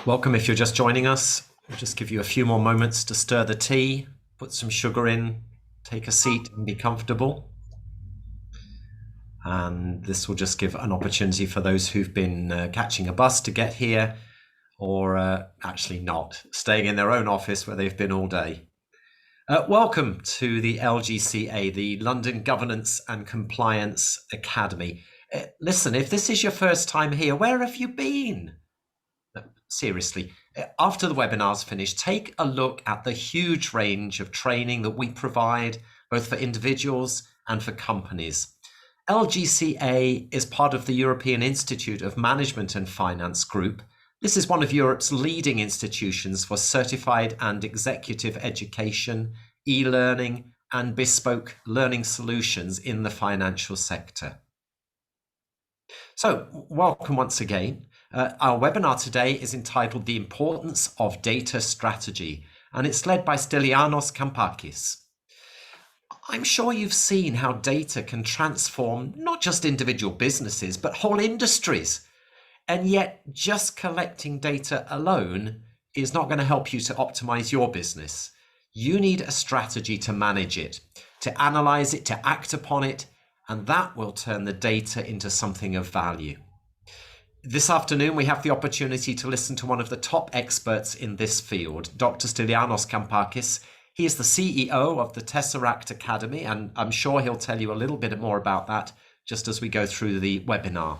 Welcome if you're just joining us. We'll just give you a few more moments to stir the tea, put some sugar in, take a seat and be comfortable. And this will just give an opportunity for those who've been catching a bus to get here, or actually not, staying in their own office where they've been all day. Welcome to the LGCA, the London Governance and Compliance Academy. Listen, if this is your first time here, where have you been? Seriously, after the webinar's finished, take a look at the huge range of training that we provide, both for individuals and for companies. LGCA is part of the European Institute of Management and Finance Group. This is one of Europe's leading institutions for certified and executive education, e-learning, and bespoke learning solutions in the financial sector. So, welcome once again. Our webinar today is entitled The Importance of Data Strategy, and it's led by Stylianos Kampakis. I'm sure you've seen how data can transform not just individual businesses, but whole industries. And yet, just collecting data alone is not going to help you to optimize your business. You need a strategy to manage it, to analyze it, to act upon it, and that will turn the data into something of value. This afternoon, we have the opportunity to listen to one of the top experts in this field, Dr. Stylianos Kampakis. He is the CEO of the Tesseract Academy, and I'm sure he'll tell you a little bit more about that just as we go through the webinar.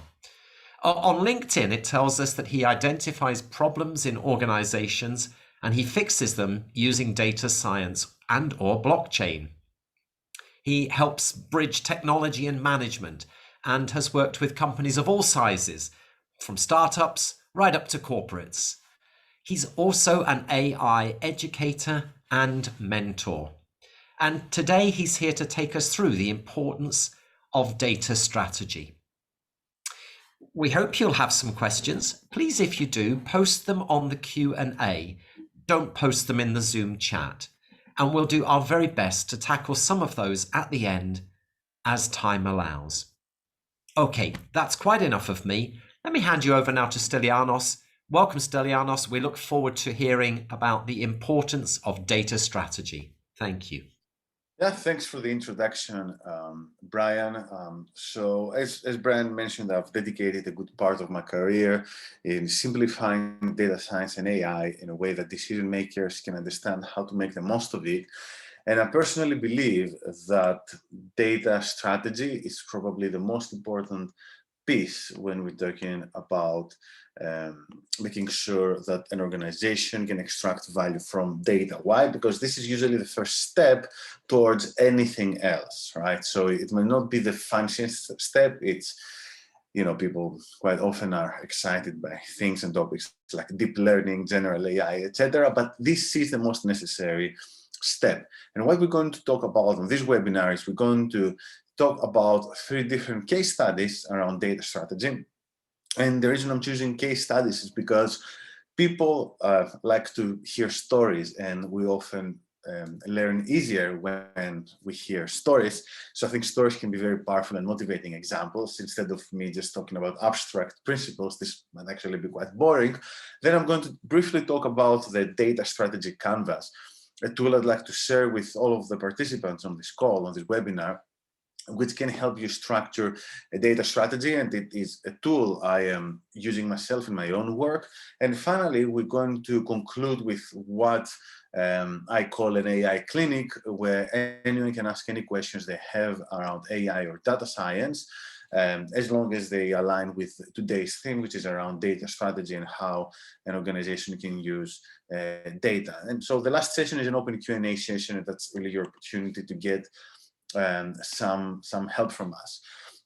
On LinkedIn, it tells us that he identifies problems in organizations and he fixes them using data science and/or blockchain. He helps bridge technology and management and has worked with companies of all sizes, from startups right up to corporates. He's also an AI educator and mentor. And today he's here to take us through the importance of data strategy. We hope you'll have some questions. Please, if you do, post them on the Q&A. Don't post them in the Zoom chat. And we'll do our very best to tackle some of those at the end as time allows. Okay, that's quite enough of me. Let me hand you over now to Stylianos. Welcome, Stylianos. We look forward to hearing about the importance of data strategy. Thank you. Yeah, thanks for the introduction, Brian. So as Brian mentioned, I've dedicated a good part of my career in simplifying data science and AI in a way that decision makers can understand how to make the most of it. And I personally believe that data strategy is probably the most important piece when we're talking about making sure that an organization can extract value from data. Why? Because this is usually the first step towards anything else, right? So it may not be the fanciest step. It's, you know, people quite often are excited by things and topics like deep learning, general AI, etc. But this is the most necessary step. And what we're going to talk about on this webinar is we're going to talk about 3 different case studies around data strategy. And the reason I'm choosing case studies is because people like to hear stories, and we often learn easier when we hear stories. So I think stories can be very powerful and motivating examples. Instead of me just talking about abstract principles, this might actually be quite boring. Then I'm going to briefly talk about the data strategy canvas, a tool I'd like to share with all of the participants on this call, on this webinar, which can help you structure a data strategy. And it is a tool I am using myself in my own work. And finally, we're going to conclude with what I call an AI clinic, where anyone can ask any questions they have around AI or data science, as long as they align with today's theme, which is around data strategy and how an organization can use data. And so the last session is an open Q&A session, and that's really your opportunity to get some help from us.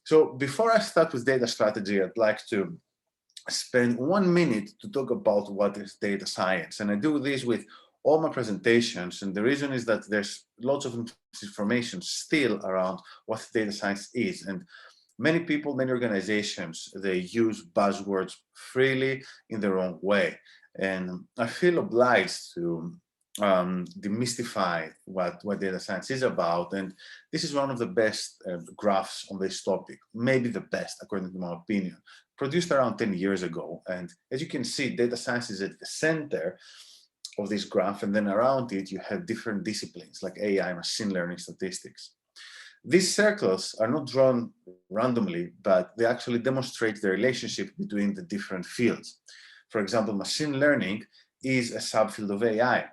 So before I start with data strategy, I'd like to spend 1 minute to talk about what is data science. And I do this with all my presentations. And the reason is that there's lots of information still around what data science is. And many people, many organizations, they use buzzwords freely in the wrong way. And I feel obliged to demystify what data science is about. And this is one of the best graphs on this topic, maybe the best, according to my opinion, produced around 10 years ago. And as you can see, data science is at the center of this graph, and then around it, you have different disciplines like AI, machine learning, statistics. These circles are not drawn randomly, but they actually demonstrate the relationship between the different fields. For example, machine learning is a subfield of AI,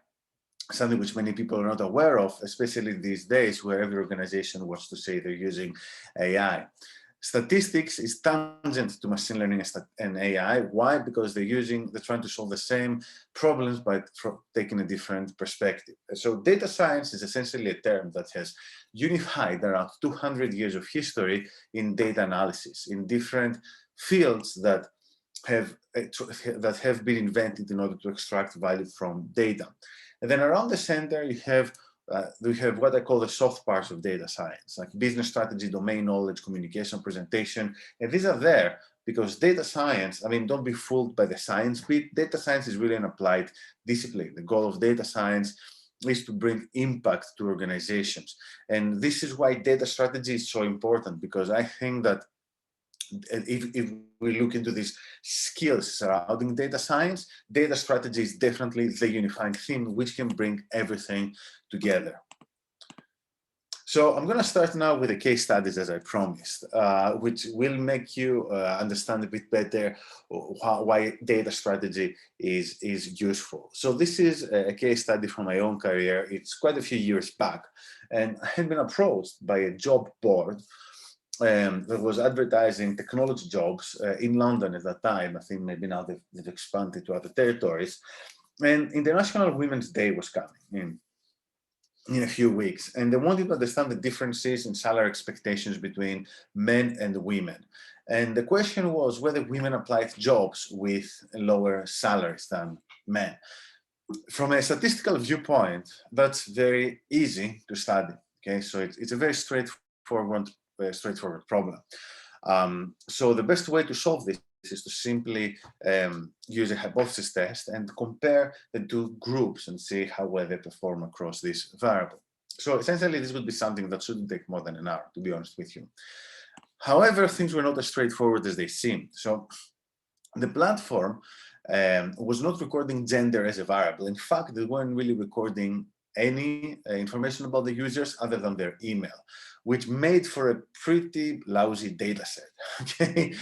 something which many people are not aware of, especially these days where every organization wants to say they're using AI. Statistics is tangent to machine learning and AI. Why? Because they're trying to solve the same problems, but taking a different perspective. So data science is essentially a term that has unified around 200 years of history in data analysis, in different fields that have been invented in order to extract value from data. And then around the center, we have what I call the soft parts of data science, like business strategy, domain knowledge, communication, presentation. And these are there because data science, I mean, don't be fooled by the science bit. Data science is really an applied discipline. The goal of data science is to bring impact to organizations. And this is why data strategy is so important, because I think that if we look into these skills surrounding data science, data strategy is definitely the unifying theme which can bring everything together. So I'm going to start now with the case studies, as I promised, which will make you understand a bit better why data strategy is useful. So this is a case study from my own career. It's quite a few years back, and I had been approached by a job board that was advertising technology jobs in London at that time. I think maybe now they've expanded to other territories. And International Women's Day was coming in a few weeks. And they wanted to understand the differences in salary expectations between men and women. And the question was whether women applied jobs with lower salaries than men. From a statistical viewpoint, that's very easy to study. Okay, so it's a very straightforward problem. So the best way to solve this is to simply use a hypothesis test and compare the two groups and see how well they perform across this variable. So essentially, this would be something that shouldn't take more than an hour, to be honest with you. However, things were not as straightforward as they seemed. So the platform was not recording gender as a variable. In fact, they weren't really recording any information about the users other than their email, which made for a pretty lousy data set. Okay,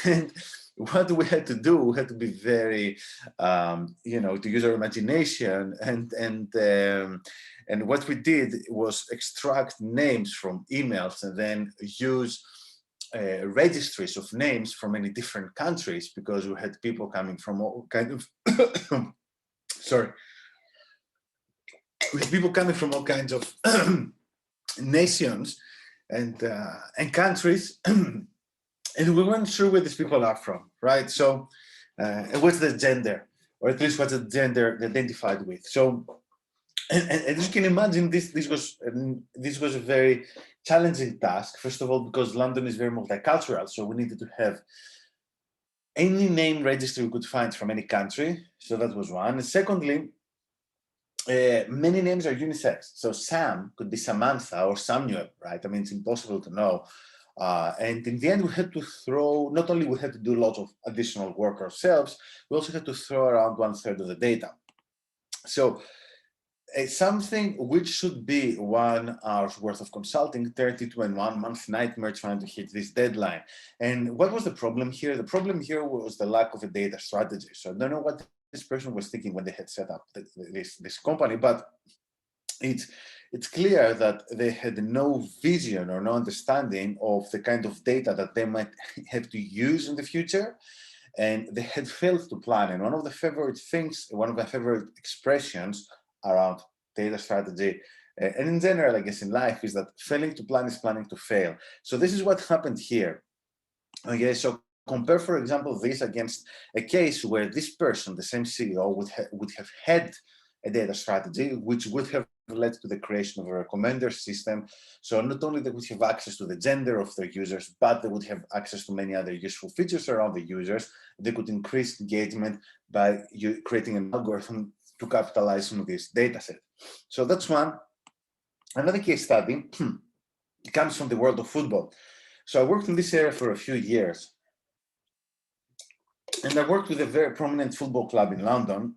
and what we had to do, we had to be very, to use our imagination, and what we did was extract names from emails and then use registries of names from many different countries, because we had people coming from all kind of with people coming from all kinds of nations and countries, and we weren't sure where these people are from, right? So, what's the gender, or at least what's the gender identified with? So, and as you can imagine, this was a very challenging task. First of all, because London is very multicultural, so we needed to have any name registry we could find from any country. So that was one. And secondly, many names are unisex. So Sam could be Samantha or Samuel, right? I mean, it's impossible to know. And in the end, we had to not only we had to do lots of additional work ourselves, we also had to throw around 1/3 of the data. So something which should be 1 hour's worth of consulting turned into a 1-month nightmare trying to hit this deadline. And what was the problem here? The problem here was the lack of a data strategy. So I don't know what this person was thinking when they had set up this company, but it's clear that they had no vision or no understanding of the kind of data that they might have to use in the future, and they had failed to plan. And one of my favorite expressions around data strategy, and in general, I guess in life, is that failing to plan is planning to fail. So this is what happened here. Okay, so compare, for example, this against a case where this person, the same CEO, would have had a data strategy, which would have led to the creation of a recommender system. So not only they would have access to the gender of their users, but they would have access to many other useful features around the users. They could increase engagement by creating an algorithm to capitalize on this data set. So that's one. Another case study comes from the world of football. So I worked in this area for a few years. And I worked with a very prominent football club in London.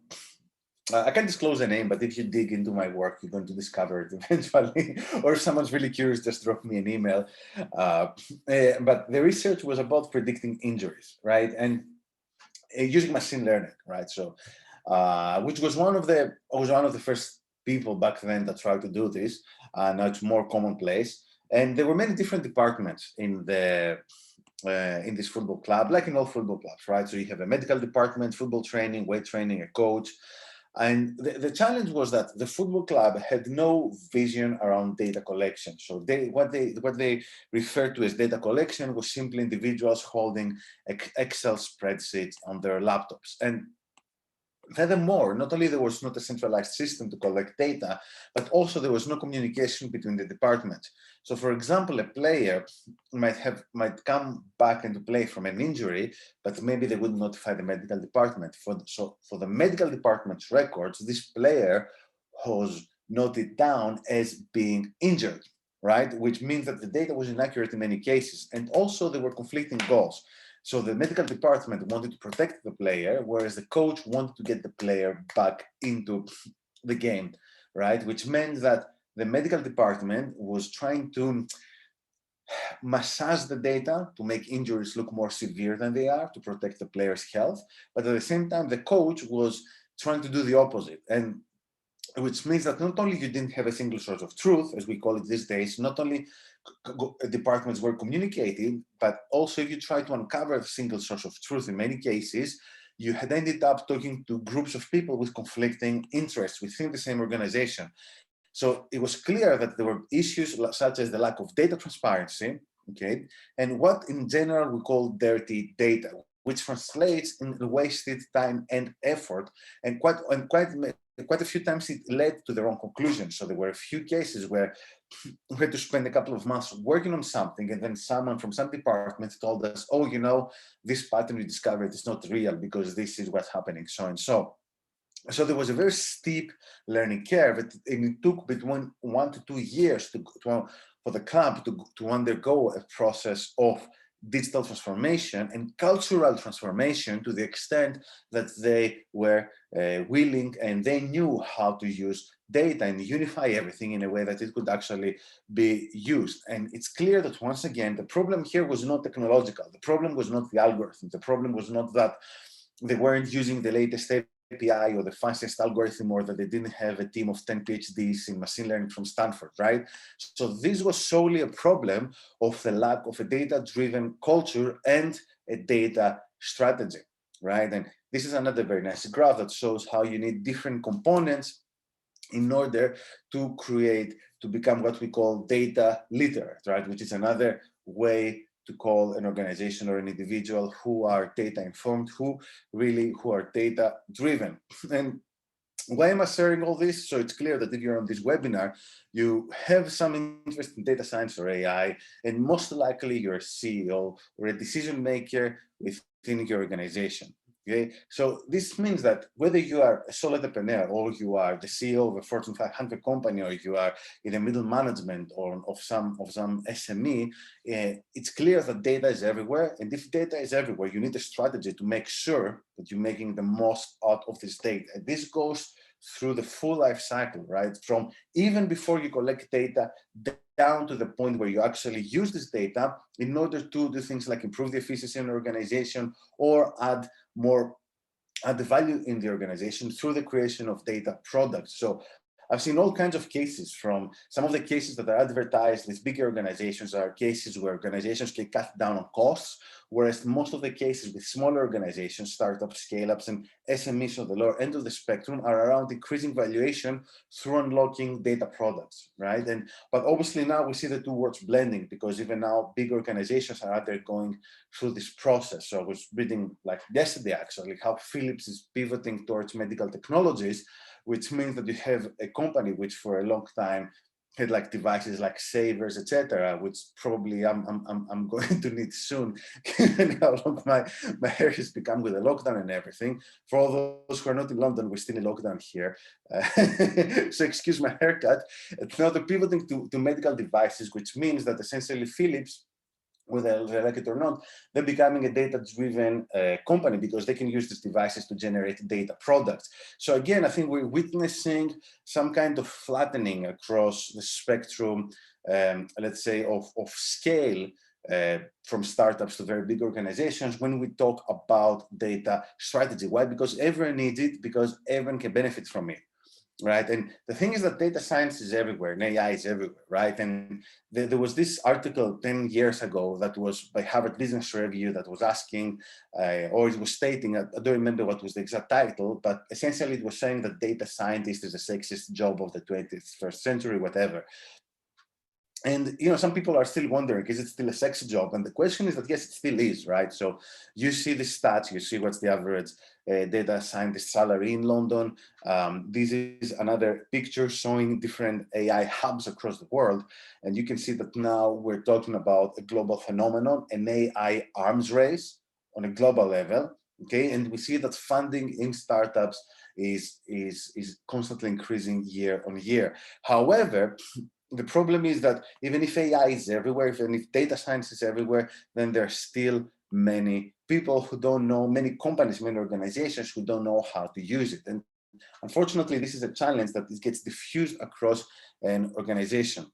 I can't disclose the name, but if you dig into my work, you're going to discover it eventually. Or if someone's really curious, just drop me an email. But the research was about predicting injuries, right? And using machine learning, right? So, which was one of the first people back then that tried to do this. Now it's more commonplace. And there were many different departments in this football club, like in all football clubs, right? So you have a medical department, football training, weight training, a coach. And the challenge was that the football club had no vision around data collection. So what they referred to as data collection was simply individuals holding Excel spreadsheets on their laptops. And furthermore, not only there was not a centralized system to collect data, but also there was no communication between the departments. So for example, a player might come back into play from an injury, but maybe they would notify the medical department. So for the medical department's records, this player was noted down as being injured, right? Which means that the data was inaccurate in many cases. And also there were conflicting goals. So the medical department wanted to protect the player, whereas the coach wanted to get the player back into the game, right? Which meant that the medical department was trying to massage the data to make injuries look more severe than they are, to protect the player's health. But at the same time, the coach was trying to do the opposite. And which means that not only you didn't have a single source of truth, as we call it these days, not only departments were communicating, but also if you try to uncover a single source of truth, in many cases, you had ended up talking to groups of people with conflicting interests within the same organization. So it was clear that there were issues such as the lack of data transparency, okay, and what in general we call dirty data, which translates in wasted time and effort, and quite a few times it led to the wrong conclusion. So there were a few cases where we had to spend a couple of months working on something, and then someone from some department told us, oh, you know, this pattern we discovered is not real because this is what's happening, so and so. So there was a very steep learning curve, and it took between 1 to 2 years for the club to undergo a process of digital transformation and cultural transformation, to the extent that they were willing and they knew how to use data and unify everything in a way that it could actually be used. And it's clear that once again, the problem here was not technological. The problem was not the algorithm. The problem was not that they weren't using the latest API or the fastest algorithm, or that they didn't have a team of 10 PhDs in machine learning from Stanford, right? So this was solely a problem of the lack of a data-driven culture and a data strategy, right? And this is another very nice graph that shows how you need different components in order to become what we call data literate, right? Which is another way to call an organization or an individual who are data informed, who are data driven. And why am I sharing all this? So it's clear that if you're on this webinar, you have some interest in data science or AI, and most likely you're a CEO or a decision maker within your organization. Okay, so this means that whether you are a sole entrepreneur, or you are the CEO of a Fortune 500 company, or you are in the middle management or of some SME, it's clear that data is everywhere. And if data is everywhere, you need a strategy to make sure that you're making the most out of this data. And this goes through the full life cycle, right? From even before you collect data down to the point where you actually use this data in order to do things like improve the efficiency in an organization, or add the value in the organization through the creation of data products. So I've seen all kinds of cases. From some of the cases that are advertised with bigger organizations are cases where organizations can cut down on costs, whereas most of the cases with smaller organizations, startups, scale-ups, and SMEs on the lower end of the spectrum are around increasing valuation through unlocking data products, right? But obviously now we see the two words blending, because even now big organizations are out there going through this process. So I was reading like yesterday actually how Philips is pivoting towards medical technologies, which means that you have a company which for a long time had like devices like savers, etc., which probably I'm going to need soon, given how long my hair has become with the lockdown and everything. For all those who are not in London, we're still in lockdown here, so excuse my haircut. It's now they're pivoting to medical devices, which means that essentially Philips, whether they like it or not, they're becoming a data-driven company because they can use these devices to generate data products. So again, I think we're witnessing some kind of flattening across the spectrum, let's say, of scale, from startups to very big organizations when we talk about data strategy. Why? Because everyone needs it, because everyone can benefit from it. Right. And the thing is that data science is everywhere and AI is everywhere. Right. And there was this article 10 years ago that was by Harvard Business Review that was asking, or it was stating, I don't remember what was the exact title, but essentially it was saying that data scientist is the sexiest job of the 21st century, whatever. And, you know, some people are still wondering, is it still a sexy job? And the question is that, yes, it still is, right? So you see the stats, you see what's the average data scientist salary in London. This is another picture showing different AI hubs across the world. And you can see that now we're talking about a global phenomenon, an AI arms race on a global level, okay? And we see that funding in startups is constantly increasing year on year. However, the problem is that even if AI is everywhere, even if data science is everywhere, then there are still many people who don't know, many companies, many organizations who don't know how to use it. And unfortunately, this is a challenge that gets diffused across an organization.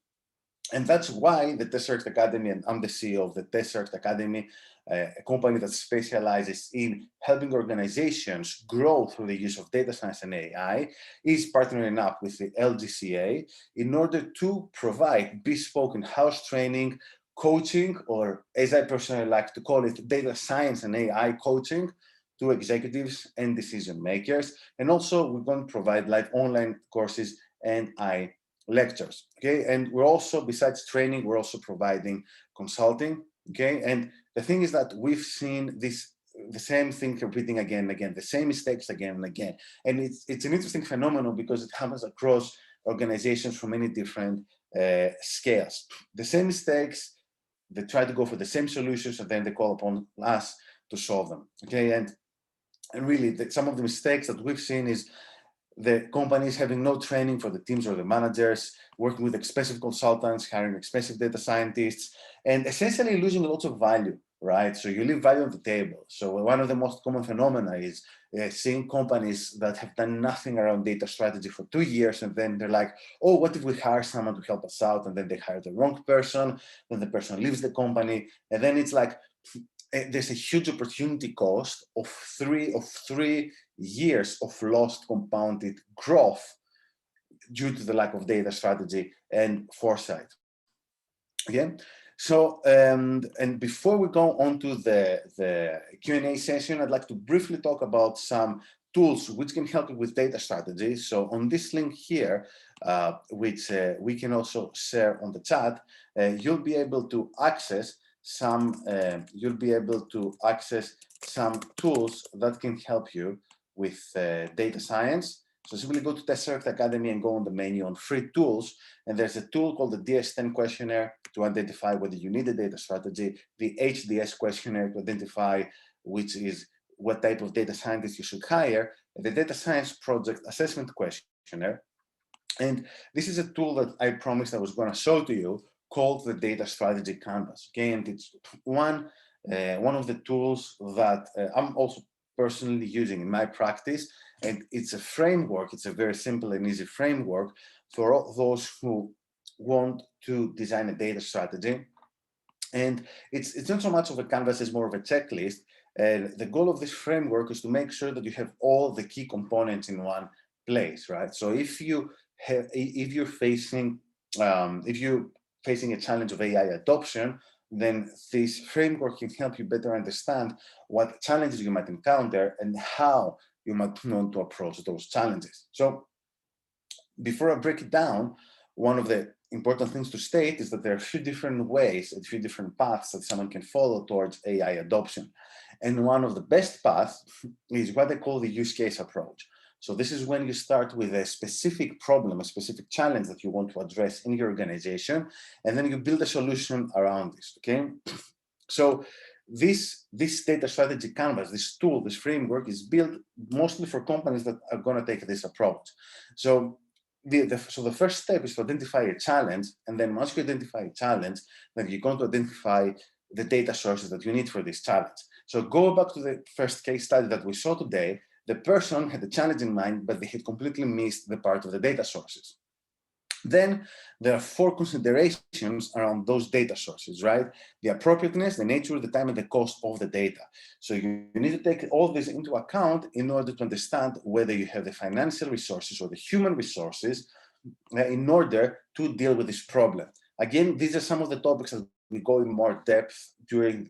And that's why the Tesseract Academy, and I'm the CEO of the Tesseract Academy, a company that specializes in helping organizations grow through the use of data science and AI, is partnering up with the LGCA in order to provide bespoke in-house training, coaching, or as I personally like to call it, data science and AI coaching to executives and decision makers. And also we're going to provide live online courses and lectures, okay? And we're also, besides training, we're also providing consulting, okay? And the thing is that we've seen this, the same thing repeating again and again, the same mistakes again and again. And it's an interesting phenomenon because it happens across organizations from many different scales. The same mistakes, they try to go for the same solutions, and then they call upon us to solve them, okay? And really, some of the mistakes that we've seen is the companies having no training for the teams or the managers, working with expensive consultants, hiring expensive data scientists, and essentially losing lots of value, right? So you leave value on the table. So one of the most common phenomena is seeing companies that have done nothing around data strategy for 2 years, and then they're like, oh, what if we hire someone to help us out? And then they hire the wrong person, then the person leaves the company, and then it's like, there's a huge opportunity cost of three years of lost compounded growth due to the lack of data strategy and foresight. Okay, so and before we go on to the Q&A session, I'd like to briefly talk about some tools which can help you with data strategy. So on this link here, which we can also share on the chat, you'll be able to access some tools that can help you with data science. So simply go to Tesseract Academy and go on the menu on free tools, and there's a tool called the DS10 questionnaire to identify whether you need a data strategy, the HDS questionnaire to identify what type of data scientist you should hire, and the data science project assessment questionnaire. And this is a tool that I promised I was going to show to you, called the Data Strategy Canvas. Okay, and it's one of the tools that I'm also personally using in my practice, and it's a framework. It's a very simple and easy framework for all those who want to design a data strategy. And it's not so much of a canvas as more of a checklist. The goal of this framework is to make sure that you have all the key components in one place, right? So if you're facing a challenge of AI adoption, then this framework can help you better understand what challenges you might encounter and how you might want to approach those challenges. So before I break it down, one of the important things to state is that there are a few different ways, a few different paths that someone can follow towards AI adoption. And one of the best paths is what they call the use case approach. So this is when you start with a specific problem, a specific challenge that you want to address in your organization, and then you build a solution around this, okay? So this data strategy canvas, this tool, this framework is built mostly for companies that are going to take this approach. So the first step is to identify a challenge, and then once you identify a challenge, then you're going to identify the data sources that you need for this challenge. So go back to the first case study that we saw today. The person had a challenge in mind, but they had completely missed the part of the data sources. Then there are 4 considerations around those data sources, right? The appropriateness, the nature, the time, and the cost of the data. So you need to take all this into account in order to understand whether you have the financial resources or the human resources in order to deal with this problem. Again, these are some of the topics that we go in more depth during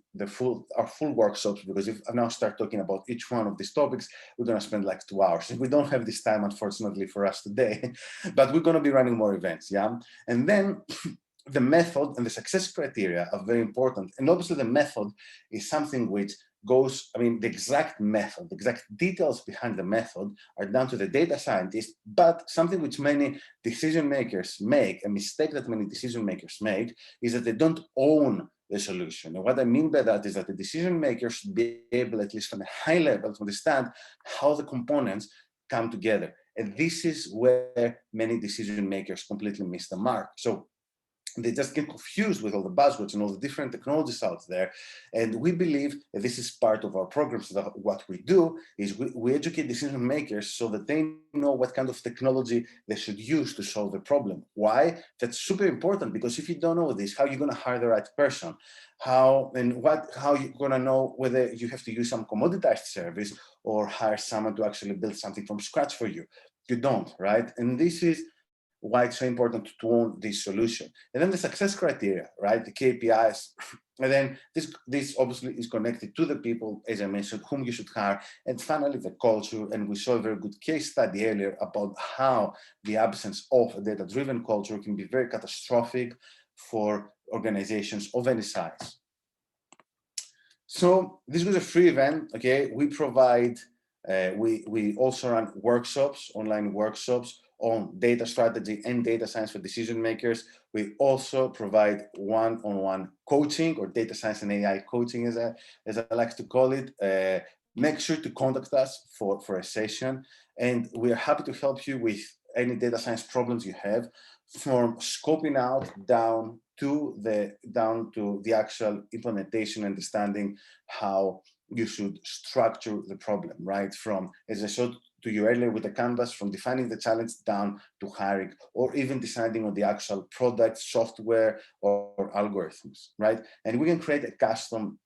our full workshops, because if I now start talking about each one of these topics, we're going to spend like 2 hours. And we don't have this time, unfortunately, for us today, but we're going to be running more events, yeah? And then the method and the success criteria are very important. And obviously the method is something which goes, the exact method, the exact details behind the method are down to the data scientist, but something which many decision makers make, a mistake that many decision makers make, is that they don't own the solution. And what I mean by that is that the decision maker should be able, at least on a high level, to understand how the components come together. And this is where many decision makers completely miss the mark. So they just get confused with all the buzzwords and all the different technologies out there. And we believe that this is part of our programs. So that what we do is we educate decision makers so that they know what kind of technology they should use to solve the problem. Why? That's super important, because if you don't know this, how are you going to hire the right person? How you're going to know whether you have to use some commoditized service or hire someone to actually build something from scratch for you? You don't, right? And this is why it's so important to own this solution. And then the success criteria, right? The KPIs. And then this obviously is connected to the people, as I mentioned, whom you should hire. And finally, the culture. And we saw a very good case study earlier about how the absence of a data-driven culture can be very catastrophic for organizations of any size. So this was a free event, okay? We provide, we also run workshops, online workshops, on data strategy and data science for decision makers. We also provide one-on-one coaching, or data science and AI coaching, as I like to call it. Make sure to contact us for a session, and we are happy to help you with any data science problems you have, from scoping out down to the actual implementation, understanding how you should structure the problem, right? From, as I showed to you earlier with the canvas, from defining the challenge down to hiring, or even deciding on the actual product, software, or algorithms, right? And we can create a custom,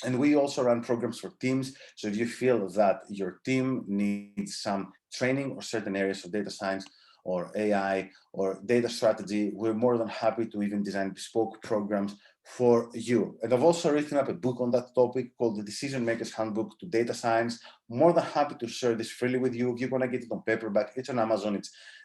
and we also run programs for teams. So if you feel that your team needs some training or certain areas of data science or AI or data strategy, we're more than happy to even design bespoke programs for you. And I've also written up a book on that topic called The Decision Maker's Handbook to Data Science. More than happy to share this freely with you. If you're gonna get it on paperback, it's on Amazon.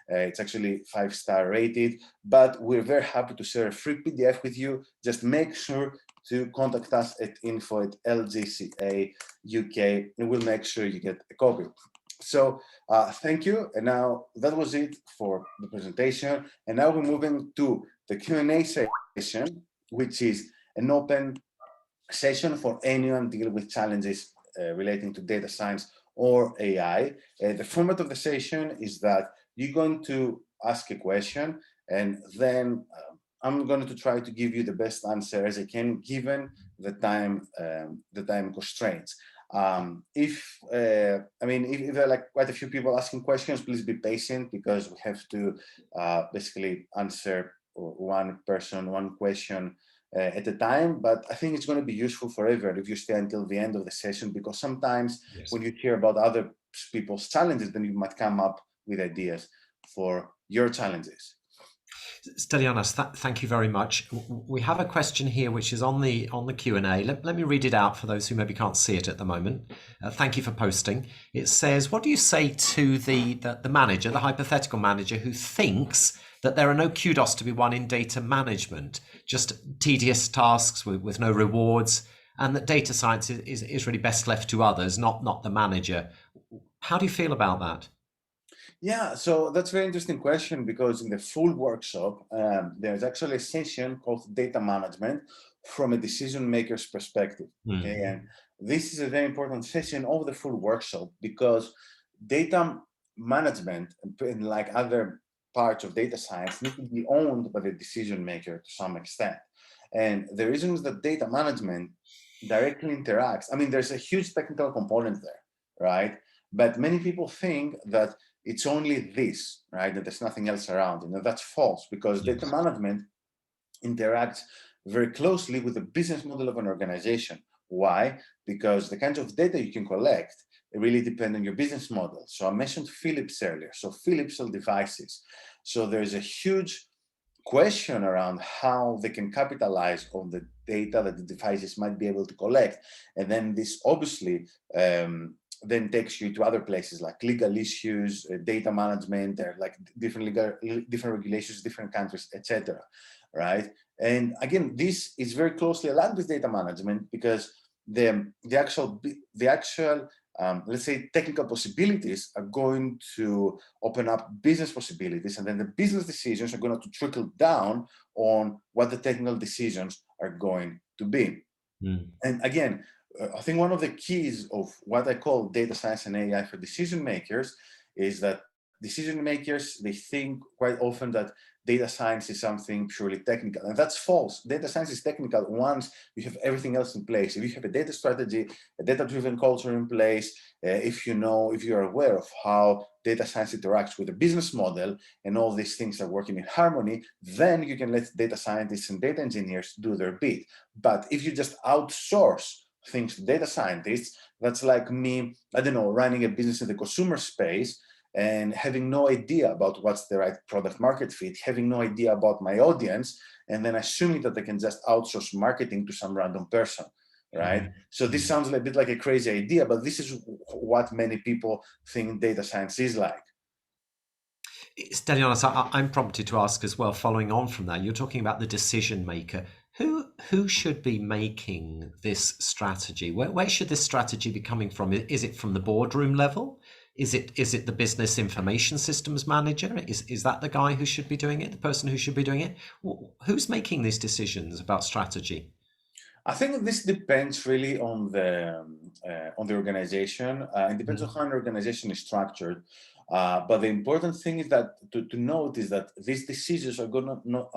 It's actually 5-star rated, but we're very happy to share a free PDF with you. Just make sure to contact us at info@LGCA UK, and we'll make sure you get a copy. So thank you. And now that was it for the presentation. And now we're moving to the Q&A session, which is an open session for anyone dealing with challenges relating to data science or AI. The format of the session is that you're going to ask a question, and then I'm going to try to give you the best answer as I can, given the time constraints. If there are like quite a few people asking questions, please be patient, because we have to basically answer one question at a time. But I think it's going to be useful for everyone if you stay until the end of the session, because sometimes when you hear about other people's challenges, then you might come up with ideas for your challenges. Stylianos, thank you very much. We have a question here which is on the Q&A. Let me read it out for those who maybe can't see it at the moment. Thank you for posting. It says, what do you say to the manager, the hypothetical manager, who thinks that there are no kudos to be won in data management, just tedious tasks with no rewards, and that data science is really best left to others, not the manager? How do you feel about that? Yeah, so that's a very interesting question, because in the full workshop, there's actually a session called data management from a decision maker's perspective. Okay, and this is a very important session of the full workshop, because data management, and like other parts of data science, need to be owned by the decision maker to some extent. And the reason is that data management directly interacts. I mean, there's a huge technical component there, right? But many people think that it's only this, right? That there's nothing else around. And that's false, because Yes. data management interacts very closely with the business model of an organization. Why? Because the kinds of data you can collect really depend on your business model. So I mentioned Philips earlier. So Philips sell devices. So there's a huge question around how they can capitalize on the data that the devices might be able to collect. And then this obviously then takes you to other places like legal issues, data management, like different regulations, different countries, etc. Right? And again, this is very closely aligned with data management, because the actual let's say technical possibilities are going to open up business possibilities, and then the business decisions are going to trickle down on what the technical decisions are going to be. And again, I think one of the keys of what I call data science and AI for decision makers is that decision makers, they think quite often that data science is something purely technical, and that's false. Data science is technical once you have everything else in place. If you have a data strategy, a data-driven culture in place, if you're aware of how data science interacts with the business model, and all these things are working in harmony, then you can let data scientists and data engineers do their bit. But if you just outsource things to data scientists, that's like me, I don't know, running a business in the consumer space and having no idea about what's the right product market fit, having no idea about my audience, and then assuming that I can just outsource marketing to some random person, right? So this sounds a bit like a crazy idea, but this is what many people think data science is like. Stelianos, I'm prompted to ask as well, following on from that, you're talking about the decision maker. Who should be making this strategy? Where should this strategy be coming from? Is it from the boardroom level? Is it the business information systems manager? Is that the guy who should be doing it, the person who should be doing it? Who's making these decisions about strategy? I think this depends really on the organization. It depends on how an organization is structured. But the important thing is that to note is that these decisions are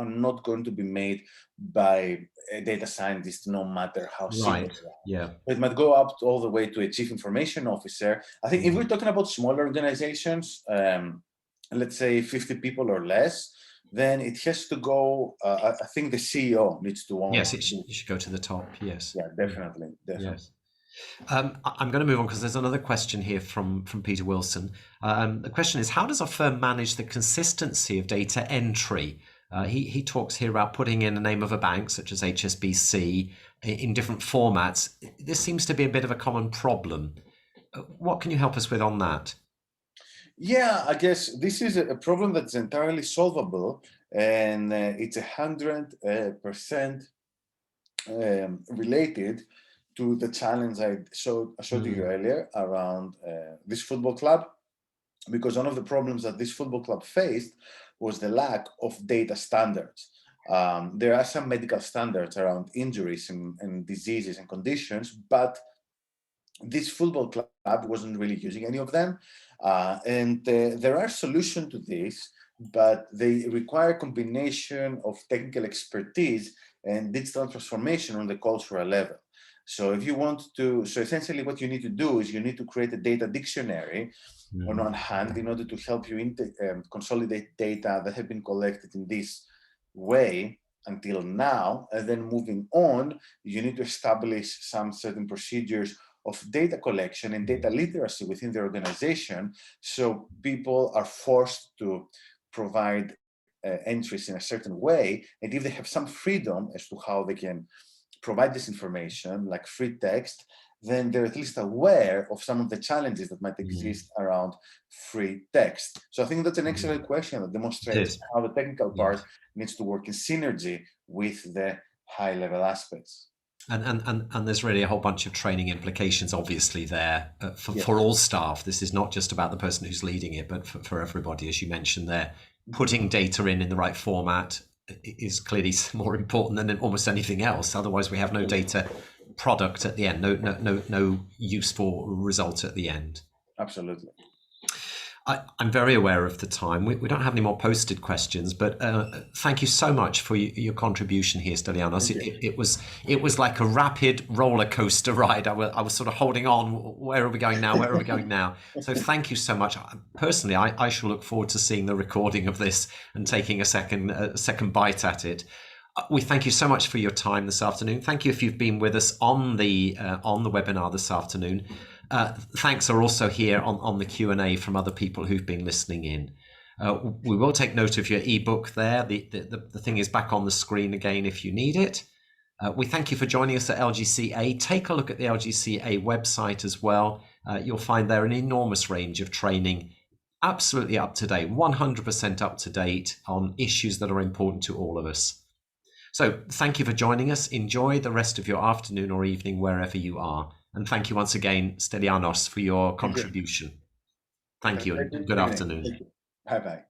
not going to be made by a data scientist, no matter how senior Right. they are. Yeah. It might go up all the way to a chief information officer. I think if we're talking about smaller organizations, let's say 50 people or less, then it has to go, I think the CEO needs to own. Yes, it should go to the top. Yes. Yeah, definitely. Yes. I'm going to move on because there's another question here from Peter Wilson. The question is, how does a firm manage the consistency of data entry? He talks here about putting in the name of a bank, such as HSBC, in different formats. This seems to be a bit of a common problem. What can you help us with on that? Yeah, I guess this is a problem that's entirely solvable, and it's 100% related to the challenge I showed you earlier around this football club, because one of the problems that this football club faced was the lack of data standards. There are some medical standards around injuries and diseases and conditions, but this football club wasn't really using any of them. And there are solutions to this, but they require a combination of technical expertise and digital transformation on the cultural level. So if you want to, so essentially what you need to do is you need to create a data dictionary on one hand in order to help you consolidate data that have been collected in this way until now. And then moving on, you need to establish some certain procedures of data collection and data literacy within the organization, so people are forced to provide entries in a certain way, and if they have some freedom as to how they can provide this information, like free text, then they're at least aware of some of the challenges that might exist around free text. So I think that's an excellent question that demonstrates how the technical part needs to work in synergy with the high-level aspects. And there's really a whole bunch of training implications, obviously, there Yes. for all staff. This is not just about the person who's leading it, but for everybody, as you mentioned there. Putting data in the right format is clearly more important than almost anything else. Otherwise, we have no data product at the end, no useful result at the end. Absolutely. I'm very aware of the time. We don't have any more posted questions, but thank you so much for your contribution here, Stylianos. It was like a rapid roller coaster ride. I was sort of holding on. Where are we going now? Where are we going now? So thank you so much. Personally, I shall look forward to seeing the recording of this and taking a second bite at it. We thank you so much for your time this afternoon. Thank you if you've been with us on the webinar this afternoon. Thanks are also here on the Q&A from other people who've been listening in. We will take note of your ebook there. The thing is back on the screen again if you need it. We thank you for joining us at LGCA. Take a look at the LGCA website as well. You'll find there an enormous range of training, absolutely up to date, 100% up to date on issues that are important to all of us. So thank you for joining us. Enjoy the rest of your afternoon or evening wherever you are. And thank you once again, Stylianos, for your contribution. Thank you and good afternoon. Bye-bye.